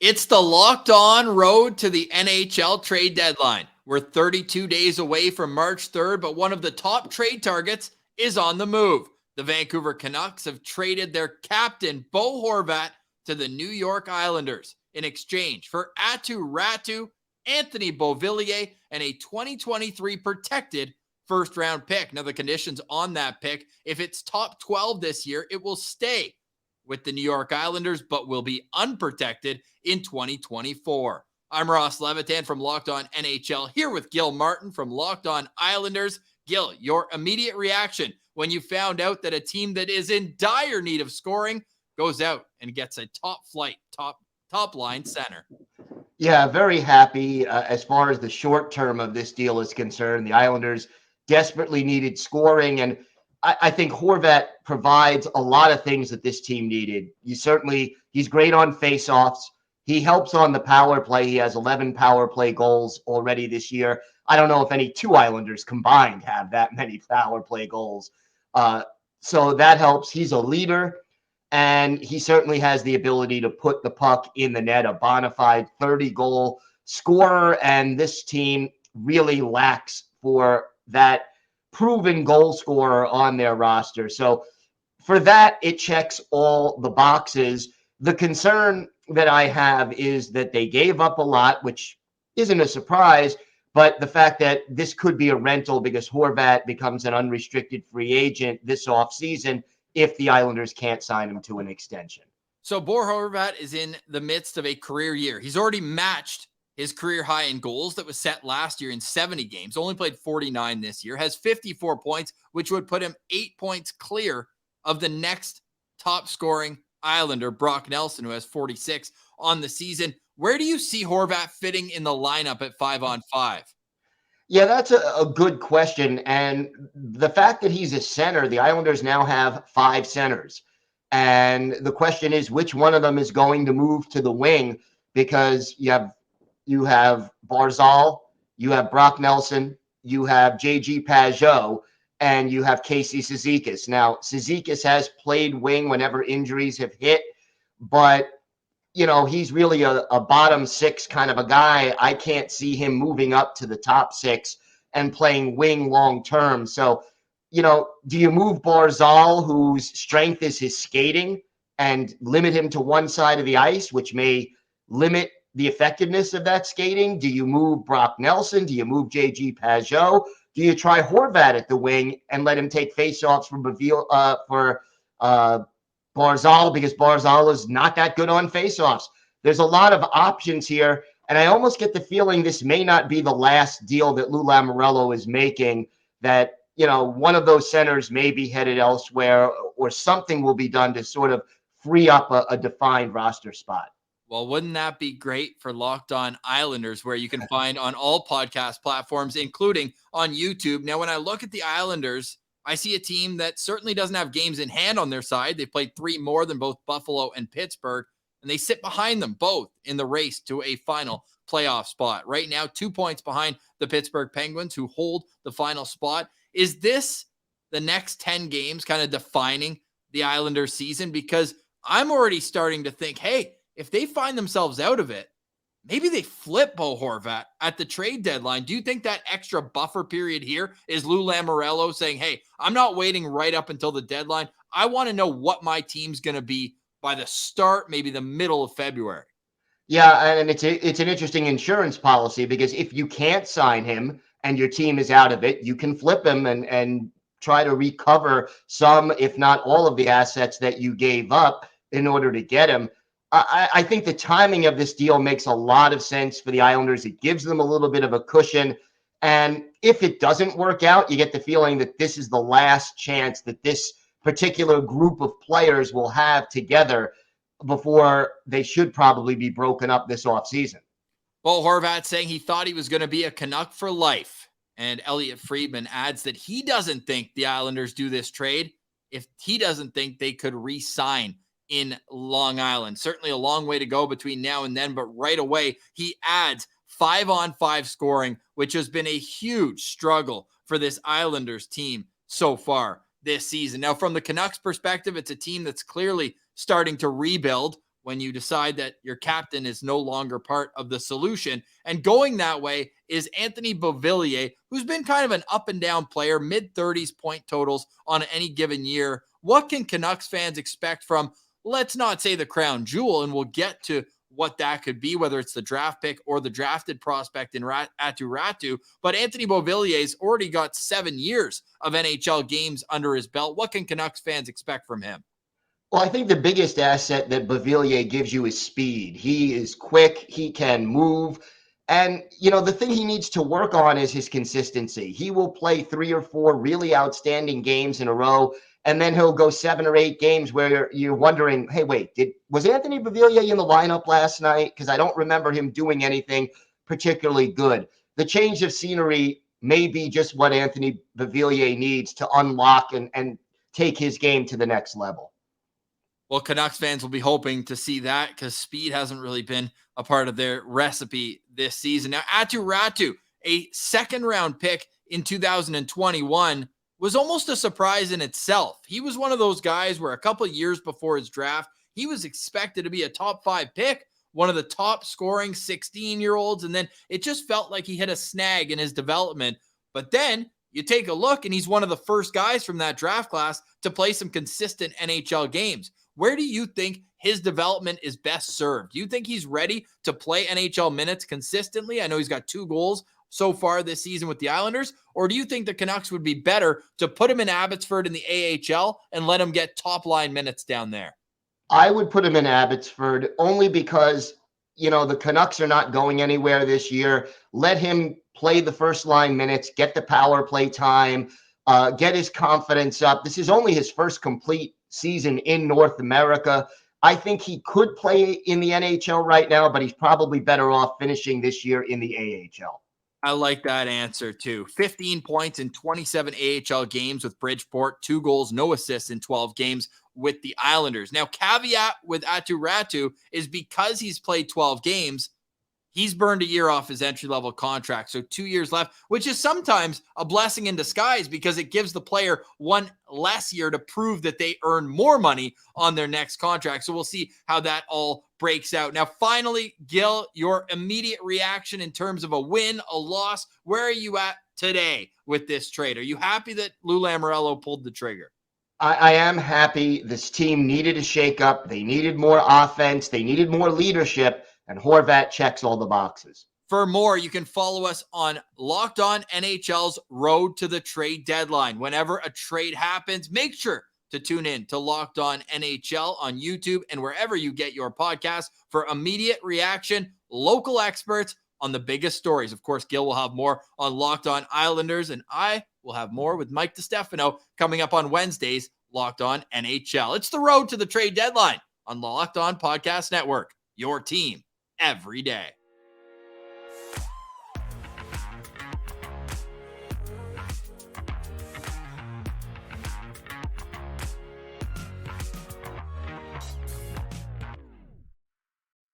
It's the Locked On road to the NHL Trade Deadline. We're 32 days away from March 3rd, but one of the top trade targets is on the move. The Vancouver Canucks have traded their captain, Bo Horvat, to the New York Islanders in exchange for Aatu Raty, Anthony Beauvillier, and a 2023 protected first-round pick. Now, the conditions on that pick, if it's top 12 this year, it will stay with the New York Islanders, but will be unprotected in 2024. I'm Ross Levitan from Locked On NHL, here with Gil Martin from Locked On Islanders. Gil, your immediate reaction when you found out that a team that is in dire need of scoring goes out and gets a top-flight, top-line center. Yeah, very happy as far as the short term of this deal is concerned. The Islanders desperately needed scoring, and I think Horvat provides a lot of things that this team needed. He's great on faceoffs. He helps on the power play. He has 11 power play goals already this year. I don't know if any two Islanders combined have that many power play goals. So that helps. He's a leader, and he certainly has the ability to put the puck in the net, a bona fide 30-goal scorer, and this team really lacks for that proven goal scorer on their roster. So for that, it checks all the boxes. The concern that I have is that they gave up a lot, which isn't a surprise, but the fact that this could be a rental because Horvat becomes an unrestricted free agent this offseason if the Islanders can't sign him to an extension. So Bo Horvat is in the midst of a career year. He's already matched his career high in goals that was set last year in 70 games, only played 49 this year, has 54 points, which would put him 8 points clear of the next top scoring Islander, Brock Nelson, who has 46 on the season. Where do you see Horvat fitting in the lineup at 5-on-5? Yeah, that's a good question. And the fact that he's a center, the Islanders now have 5 centers. And the question is, which one of them is going to move to the wing? Because you have Barzal, you have Brock Nelson, you have J.G. Pageau, and you have Casey Cizikas. Now, Cizikas has played wing whenever injuries have hit, but, he's really a bottom 6 kind of a guy. I can't see him moving up to the top 6 and playing wing long term. So, do you move Barzal, whose strength is his skating, and limit him to one side of the ice, which may limit the effectiveness of that skating? Do you move Brock Nelson? Do you move J.G. Pageau? Do you try Horvat at the wing and let him take faceoffs for Barzal, because Barzal is not that good on faceoffs? There's a lot of options here, and I almost get the feeling this may not be the last deal that Lou Lamoriello is making, that one of those centers may be headed elsewhere, or something will be done to sort of free up a defined roster spot. Well, wouldn't that be great for Locked On Islanders, where you can find on all podcast platforms, including on YouTube. Now, when I look at the Islanders, I see a team that certainly doesn't have games in hand on their side. They've played 3 more than both Buffalo and Pittsburgh, and they sit behind them both in the race to a final playoff spot. Right now, 2 points behind the Pittsburgh Penguins, who hold the final spot. Is this the next 10 games kind of defining the Islanders season? Because I'm already starting to think, hey, if they find themselves out of it, maybe they flip Bo Horvat at the trade deadline. Do you think that extra buffer period here is Lou Lamoriello saying, hey, I'm not waiting right up until the deadline. I want to know what my team's going to be by the start, maybe the middle of February? Yeah, and it's an interesting insurance policy, because if you can't sign him and your team is out of it, you can flip him and try to recover some, if not all, of the assets that you gave up in order to get him. I think the timing of this deal makes a lot of sense for the Islanders. It gives them a little bit of a cushion. And if it doesn't work out, you get the feeling that this is the last chance that this particular group of players will have together before they should probably be broken up this offseason. Bo Horvat saying he thought he was going to be a Canuck for life. And Elliot Friedman adds that he doesn't think the Islanders do this trade if he doesn't think they could re-sign in Long Island. Certainly a long way to go between now and then, but right away he adds 5-on-5 scoring, which has been a huge struggle for this Islanders team so far this season. Now, from the Canucks perspective, it's a team that's clearly starting to rebuild when you decide that your captain is no longer part of the solution. And going that way is Anthony Beauvillier, who's been kind of an up and down player, mid-30s point totals on any given year. What can Canucks fans expect from, let's not say the crown jewel, and we'll get to what that could be, whether it's the draft pick or the drafted prospect in Aatu Raty. But Anthony Beauvillier's already got 7 years of NHL games under his belt. What can Canucks fans expect from him? Well, I think the biggest asset that Beauvillier gives you is speed. He is quick. He can move. And, the thing he needs to work on is his consistency. He will play 3 or 4 really outstanding games in a row, and then he'll go 7 or 8 games where you're wondering, hey, wait, was Anthony Beauvillier in the lineup last night? Because I don't remember him doing anything particularly good. The change of scenery may be just what Anthony Beauvillier needs to unlock and take his game to the next level. Well, Canucks fans will be hoping to see that because speed hasn't really been a part of their recipe this season. Now, Aatu Raty, a second-round pick in 2021, was almost a surprise in itself. He was one of those guys where a couple of years before his draft, he was expected to be a top 5 pick, one of the top scoring 16-year-olds, and then it just felt like he hit a snag in his development. But then you take a look, and he's one of the first guys from that draft class to play some consistent NHL games. Where do you think his development is best served? Do you think he's ready to play NHL minutes consistently? I know he's got 2 goals so far this season with the Islanders. Or do you think the Canucks would be better to put him in Abbotsford in the AHL and let him get top-line minutes down there? I would put him in Abbotsford only because, the Canucks are not going anywhere this year. Let him play the first-line minutes, get the power play time, get his confidence up. This is only his first complete season in North America. I think he could play in the NHL right now, but he's probably better off finishing this year in the AHL. I like that answer too. 15 points in 27 AHL games with Bridgeport, 2 goals, no assists in 12 games with the Islanders. Now, caveat with Aatu Raty is because he's played 12 games, he's burned a year off his entry-level contract. So 2 years left, which is sometimes a blessing in disguise because it gives the player 1 less year to prove that they earn more money on their next contract. So we'll see how that all breaks out. Now, finally, Gil, your immediate reaction in terms of a win, a loss. Where are you at today with this trade? Are you happy that Lou Lamoriello pulled the trigger? I am happy. This team needed a shakeup. They needed more offense. They needed more leadership. And Horvat checks all the boxes. For more, you can follow us on Locked On NHL's Road to the Trade Deadline. Whenever a trade happens, make sure to tune in to Locked On NHL on YouTube and wherever you get your podcasts for immediate reaction, local experts on the biggest stories. Of course, Gil will have more on Locked On Islanders, and I will have more with Mike DiStefano coming up on Wednesdays, Locked On NHL. It's the Road to the Trade Deadline on the Locked On Podcast Network, your team every day.